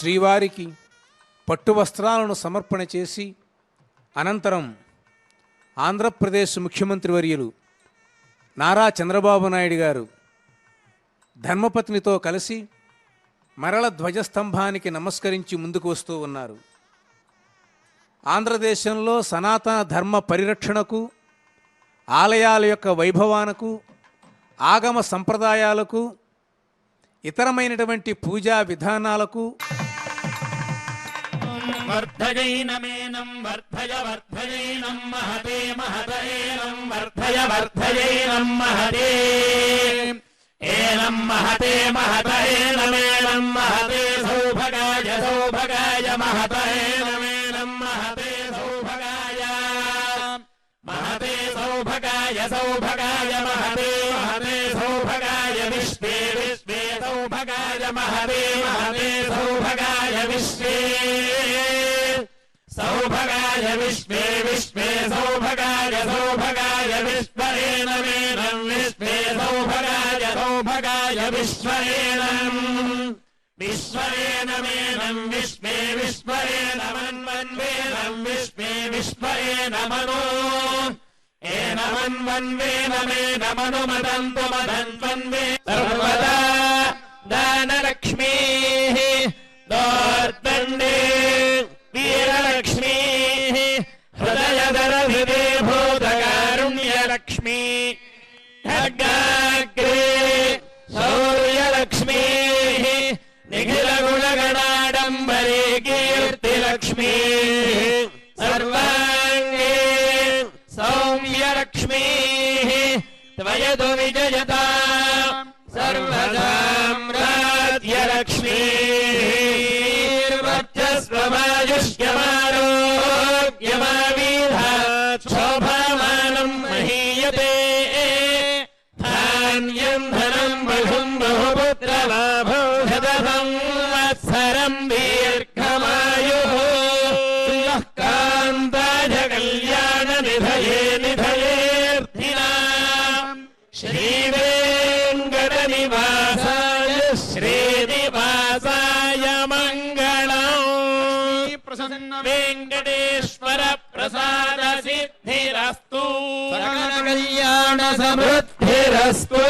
శ్రీవారికి పట్టు వస్త్రాలను సమర్పణ చేసి అనంతరం ఆంధ్రప్రదేశ్ ముఖ్యమంత్రి వర్యులు నారా చంద్రబాబు నాయుడు గారు ధర్మపత్నితో కలిసి మరల ధ్వజస్తంభానికి నమస్కరించి ముందుకు వస్తూ ఉన్నారు. ఆంధ్రదేశంలో సనాతన ధర్మ పరిరక్షణకు, ఆలయాల యొక్క వైభవానకు, ఆగమ సంప్రదాయాలకు, ఇతరమైనటువంటి పూజా విధానాలకు వర్ధయైనమేనం వర్ధయ వర్ధయైనం మహతే మహతయేనం వర్ధయ వర్ధయైనం మహతే ఏనం మహతే మహతయేనమేనం మహతే సౌభగాయ సౌభగాయ మహతయేనమేనం మహతే సౌభగాయ మహతే సౌభగాయ సౌభగాయ మహతే మహతే సౌభగాయ విశ్వే విశ్వే సౌభగాయ మహతే మహతే సౌభగాయ విశ్వే సౌభగాయ విశ్వే విశ్వే సౌభగాయ సౌభగాయ విశ్వరేణమేనం విశ్వే సౌభగాయ సౌభగాయ విశ్వరేణం విశ్వరేణమేనం విశ్వే విశ్వరేణమన్వన్వేనం విశ్వే విశ్వరేణమనో ఏనమన్వన్వేనమేనమనుమదంతు మదన్వన్వే సర్వదా దానలక్ష్మీః దోర్దండే వీరలక్ష్మీ హృదయదరవిదే భూతకారుణ్యలక్ష్మీ ఖడ్గాగ్రే శౌర్యలక్ష్మీ నిఖిలగుణగణాడంబరే కీర్తిలక్ష్మీ సర్వాంగే సౌమ్యలక్ష్మీ త్వయదు విజయతా సర్వసామ్రాజ్యలక్ష్మీ స్వమాయుష్యమారోగ్యమావీధాత్ శోభామానం మహీయతే ధాన్యం ధనం బహుం బహుపుత్రలాభం శతసంవత్సరం దీర్ఘమాయుః కాంతాయ కళ్యాణ నిధయే నిధయేర్థినాం శ్రీవేంకట నివాసాయ శ్రీనివాసాయ మంగళం వెంకటేశ్వర ప్రసాద సిద్ధిరస్తు సకల కళ్యాణ సమృద్ధిరస్తు.